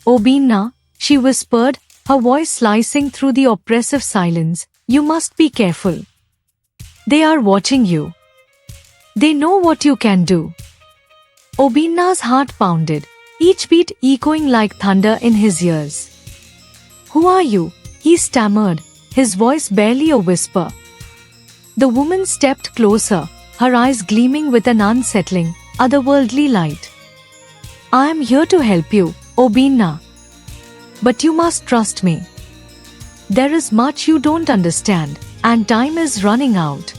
Obina, she whispered, her voice slicing through the oppressive silence, you must be careful. They are watching you. They know what you can do. Obina's heart pounded, each beat echoing like thunder in his ears. Who are you? He stammered, his voice barely a whisper. The woman stepped closer, her eyes gleaming with an unsettling, otherworldly light. I am here to help you, Obina. But you must trust me. There is much you don't understand, and time is running out.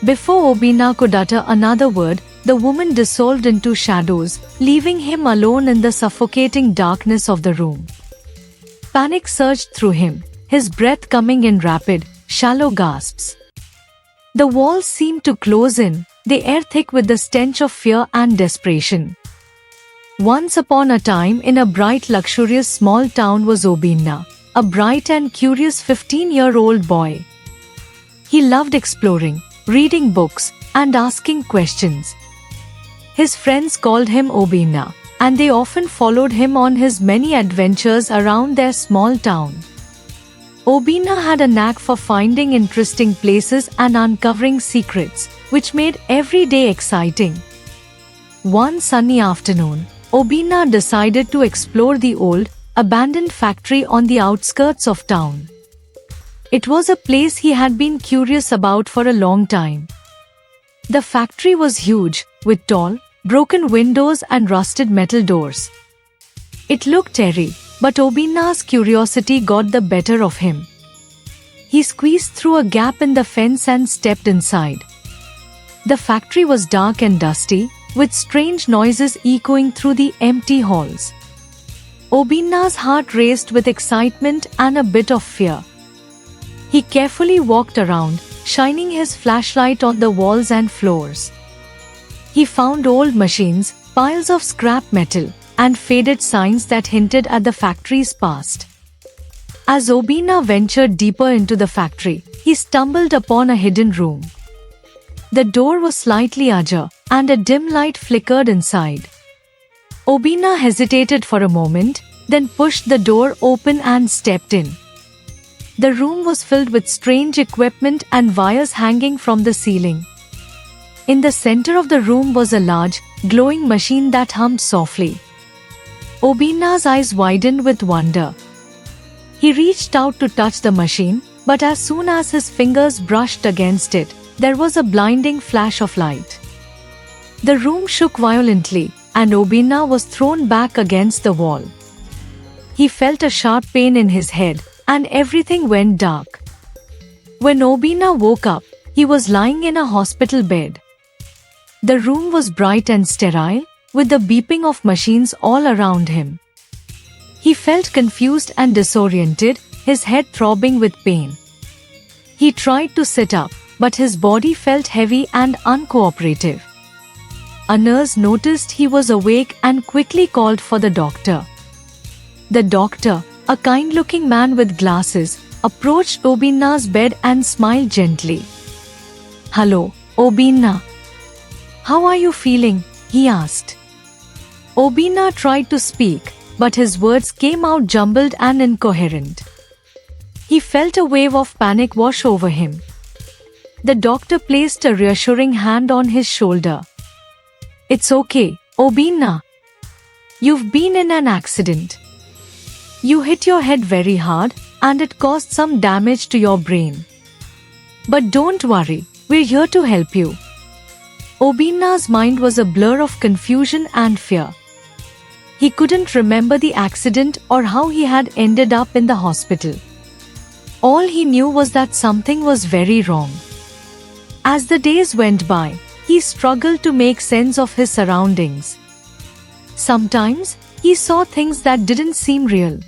Before Obina could utter another word, the woman dissolved into shadows, leaving him alone in the suffocating darkness of the room. Panic surged through him, his breath coming in rapid, shallow gasps. The walls seemed to close in, the air thick with the stench of fear and desperation. Once upon a time in a bright luxurious small town was Obina, a bright and curious 15-year-old boy. He loved exploring, reading books, and asking questions. His friends called him Obina, and they often followed him on his many adventures around their small town. Obina had a knack for finding interesting places and uncovering secrets, which made every day exciting. One sunny afternoon, Obina decided to explore the old, abandoned factory on the outskirts of town. It was a place he had been curious about for a long time. The factory was huge, with tall, broken windows and rusted metal doors. It looked airy, but Obina's curiosity got the better of him. He squeezed through a gap in the fence and stepped inside. The factory was dark and dusty, with strange noises echoing through the empty halls. Obina's heart raced with excitement and a bit of fear. He carefully walked around, shining his flashlight on the walls and floors. He found old machines, piles of scrap metal, and faded signs that hinted at the factory's past. As Obina ventured deeper into the factory, he stumbled upon a hidden room. The door was slightly ajar, and a dim light flickered inside. Obina hesitated for a moment, then pushed the door open and stepped in. The room was filled with strange equipment and wires hanging from the ceiling. In the center of the room was a large, glowing machine that hummed softly. Obina's eyes widened with wonder. He reached out to touch the machine, but as soon as his fingers brushed against it, there was a blinding flash of light. The room shook violently, and Obina was thrown back against the wall. He felt a sharp pain in his head, and everything went dark. When Obina woke up, he was lying in a hospital bed. The room was bright and sterile, with the beeping of machines all around him. He felt confused and disoriented, his head throbbing with pain. He tried to sit up, but his body felt heavy and uncooperative. A nurse noticed he was awake and quickly called for the doctor. The doctor, a kind-looking man with glasses, approached Obina's bed and smiled gently. "Hello, Obina. How are you feeling?" he asked. Obina tried to speak, but his words came out jumbled and incoherent. He felt a wave of panic wash over him. The doctor placed a reassuring hand on his shoulder. "It's okay, Obina. You've been in an accident. You hit your head very hard, and it caused some damage to your brain. But don't worry, we're here to help you." Obina's mind was a blur of confusion and fear. He couldn't remember the accident or how he had ended up in the hospital. All he knew was that something was very wrong. As the days went by, he struggled to make sense of his surroundings. Sometimes, he saw things that didn't seem real.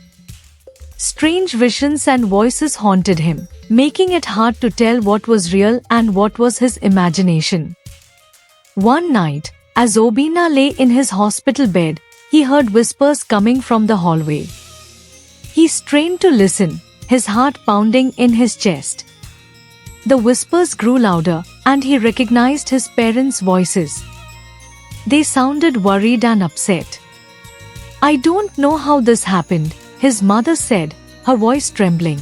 Strange visions and voices haunted him, making it hard to tell what was real and what was his imagination. One night, as Obina lay in his hospital bed, he heard whispers coming from the hallway. He strained to listen, his heart pounding in his chest. The whispers grew louder, and he recognized his parents' voices. They sounded worried and upset. I don't know how this happened, his mother said, her voice trembling.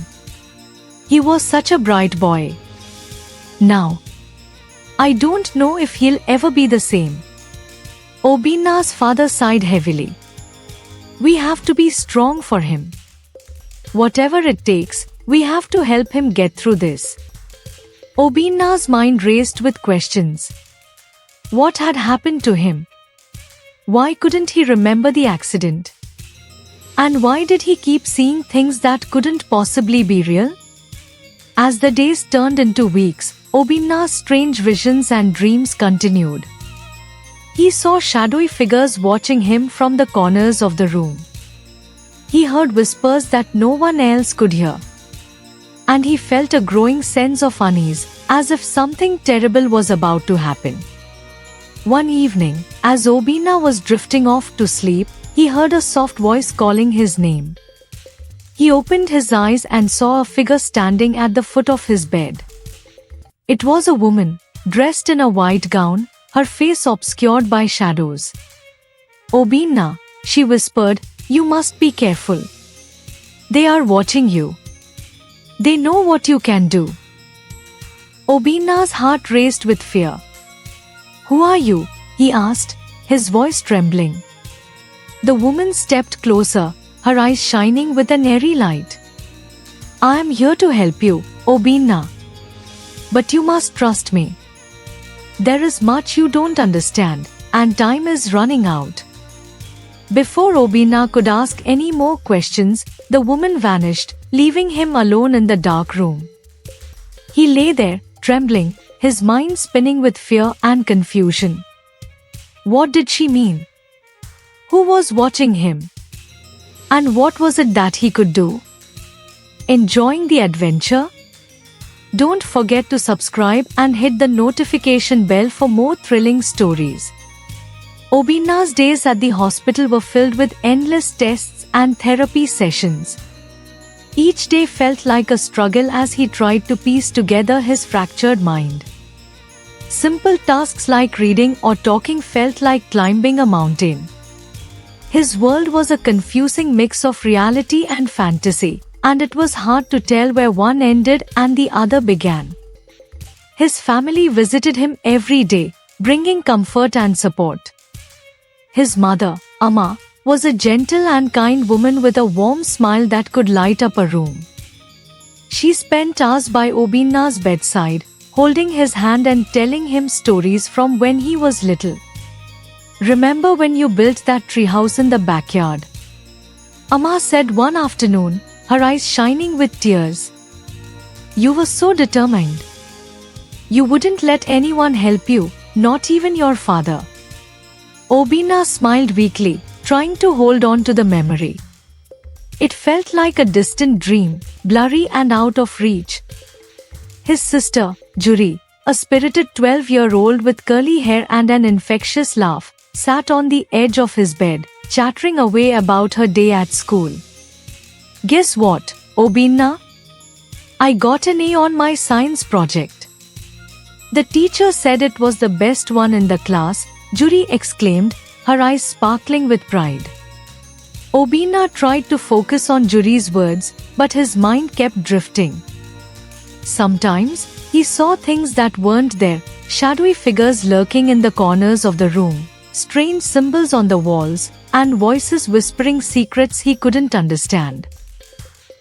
He was such a bright boy. Now, I don't know if he'll ever be the same. Obina's father sighed heavily. We have to be strong for him. Whatever it takes, we have to help him get through this. Obina's mind raced with questions. What had happened to him? Why couldn't he remember the accident? And why did he keep seeing things that couldn't possibly be real? As the days turned into weeks, Obina's strange visions and dreams continued. He saw shadowy figures watching him from the corners of the room. He heard whispers that no one else could hear. And he felt a growing sense of unease, as if something terrible was about to happen. One evening, as Obina was drifting off to sleep, he heard a soft voice calling his name. He opened his eyes and saw a figure standing at the foot of his bed. It was a woman, dressed in a white gown, her face obscured by shadows. Obina, she whispered, you must be careful. They are watching you. They know what you can do. Obina's heart raced with fear. Who are you? He asked, his voice trembling. The woman stepped closer, her eyes shining with an airy light. I am here to help you, Obina. But you must trust me. There is much you don't understand, and time is running out. Before Obina could ask any more questions, the woman vanished, leaving him alone in the dark room. He lay there, trembling, his mind spinning with fear and confusion. What did she mean? Who was watching him? And what was it that he could do? Enjoying the adventure? Don't forget to subscribe and hit the notification bell for more thrilling stories. Obina's days at the hospital were filled with endless tests and therapy sessions. Each day felt like a struggle as he tried to piece together his fractured mind. Simple tasks like reading or talking felt like climbing a mountain. His world was a confusing mix of reality and fantasy, and it was hard to tell where one ended and the other began. His family visited him every day, bringing comfort and support. His mother, Amma, was a gentle and kind woman with a warm smile that could light up a room. She spent hours by Obina's bedside, holding his hand and telling him stories from when he was little. Remember when you built that treehouse in the backyard? Amma said one afternoon, her eyes shining with tears. You were so determined. You wouldn't let anyone help you, not even your father. Obina smiled weakly, trying to hold on to the memory. It felt like a distant dream, blurry and out of reach. His sister, Juri, a spirited 12-year-old with curly hair and an infectious laugh, sat on the edge of his bed, chattering away about her day at school. Guess what, Obina? I got an A on my science project. The teacher said it was the best one in the class, Juri exclaimed, her eyes sparkling with pride. Obina tried to focus on Juri's words, but his mind kept drifting. Sometimes, he saw things that weren't there, shadowy figures lurking in the corners of the room, strange symbols on the walls, and voices whispering secrets he couldn't understand.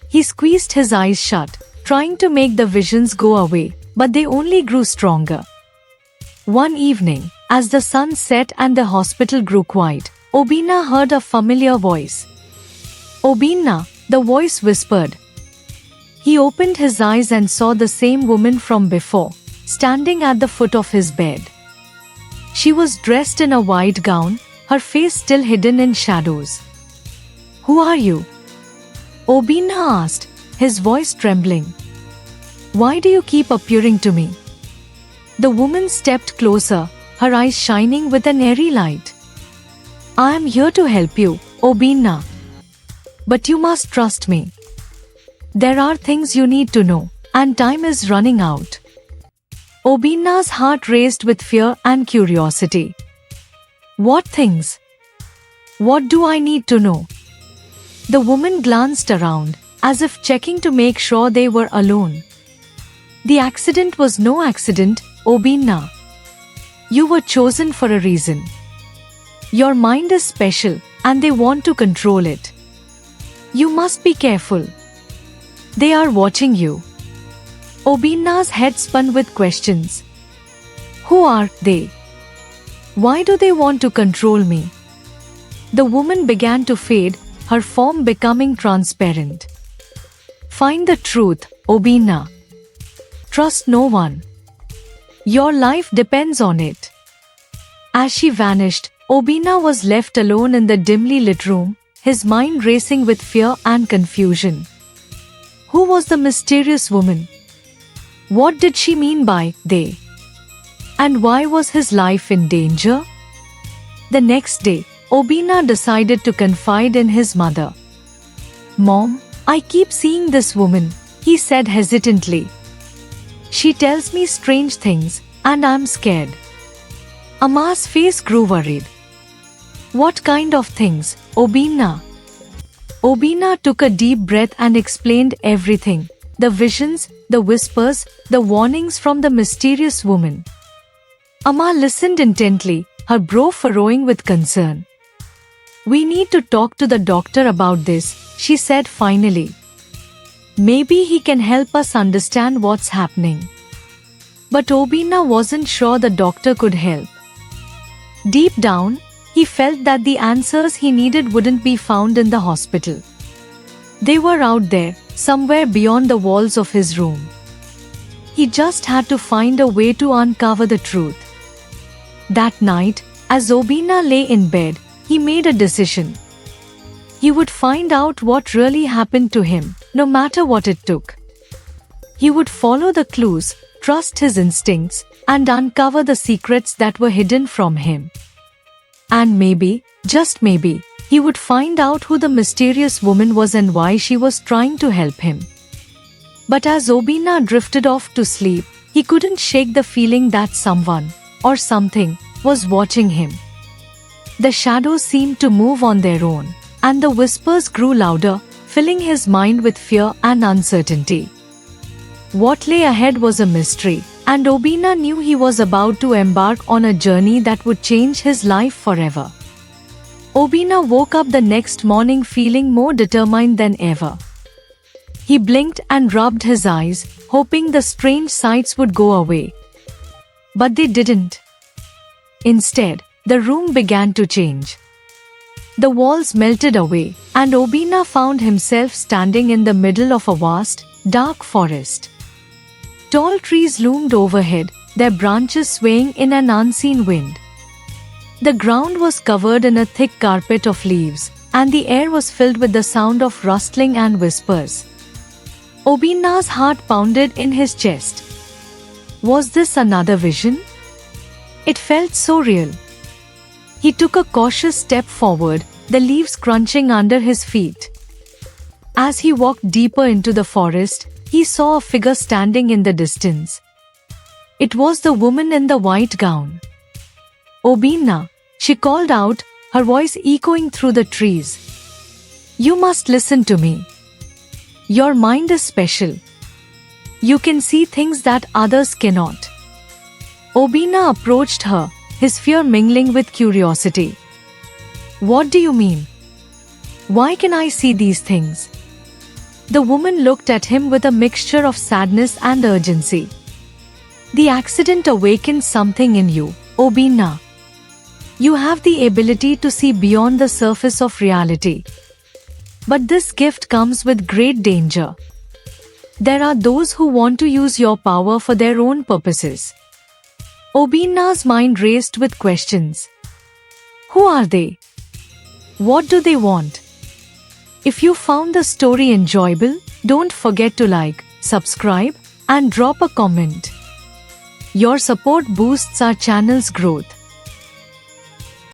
He squeezed his eyes shut, trying to make the visions go away, but they only grew stronger. One evening, as the sun set and the hospital grew quiet, Obina heard a familiar voice. Obina, the voice whispered. He opened his eyes and saw the same woman from before, standing at the foot of his bed. She was dressed in a white gown, her face still hidden in shadows. Who are you? Obina asked, his voice trembling. Why do you keep appearing to me? The woman stepped closer, her eyes shining with an airy light. I am here to help you, Obina. But you must trust me. There are things you need to know, and time is running out. Obina's heart raced with fear and curiosity. What things? What do I need to know? The woman glanced around, as if checking to make sure they were alone. The accident was no accident, Obina. You were chosen for a reason. Your mind is special, and they want to control it. You must be careful. They are watching you. Obina's head spun with questions. Who are they? Why do they want to control me? The woman began to fade, her form becoming transparent. Find the truth, Obina. Trust no one. Your life depends on it. As she vanished, Obina was left alone in the dimly lit room, his mind racing with fear and confusion. Who was the mysterious woman? What did she mean by they? And why was his life in danger? The next day, Obina decided to confide in his mother. Mom, I keep seeing this woman, he said hesitantly. She tells me strange things, and I'm scared. Amma's face grew worried. What kind of things, Obina? Obina took a deep breath and explained everything. The visions, the whispers, the warnings from the mysterious woman. Amma listened intently, her brow furrowing with concern. We need to talk to the doctor about this, she said finally. Maybe he can help us understand what's happening. But Obina wasn't sure the doctor could help. Deep down, he felt that the answers he needed wouldn't be found in the hospital. They were out there, somewhere beyond the walls of his room. He just had to find a way to uncover the truth. That night, as Obina lay in bed, he made a decision. He would find out what really happened to him, no matter what it took. He would follow the clues, trust his instincts, and uncover the secrets that were hidden from him. And maybe, just maybe, he would find out who the mysterious woman was and why she was trying to help him. But as Obina drifted off to sleep, he couldn't shake the feeling that someone, or something, was watching him. The shadows seemed to move on their own, and the whispers grew louder, filling his mind with fear and uncertainty. What lay ahead was a mystery, and Obina knew he was about to embark on a journey that would change his life forever. Obina woke up the next morning feeling more determined than ever. He blinked and rubbed his eyes, hoping the strange sights would go away. But they didn't. Instead, the room began to change. The walls melted away, and Obina found himself standing in the middle of a vast, dark forest. Tall trees loomed overhead, their branches swaying in an unseen wind. The ground was covered in a thick carpet of leaves, and the air was filled with the sound of rustling and whispers. Obina's heart pounded in his chest. Was this another vision? It felt so real. He took a cautious step forward, the leaves crunching under his feet. As he walked deeper into the forest, he saw a figure standing in the distance. It was the woman in the white gown. Obina, she called out, her voice echoing through the trees. You must listen to me. Your mind is special. You can see things that others cannot. Obina approached her, his fear mingling with curiosity. What do you mean? Why can I see these things? The woman looked at him with a mixture of sadness and urgency. The accident awakened something in you, Obina. You have the ability to see beyond the surface of reality. But this gift comes with great danger. There are those who want to use your power for their own purposes. Obina's mind raced with questions. Who are they? What do they want? If you found the story enjoyable, don't forget to like, subscribe, and drop a comment. Your support boosts our channel's growth.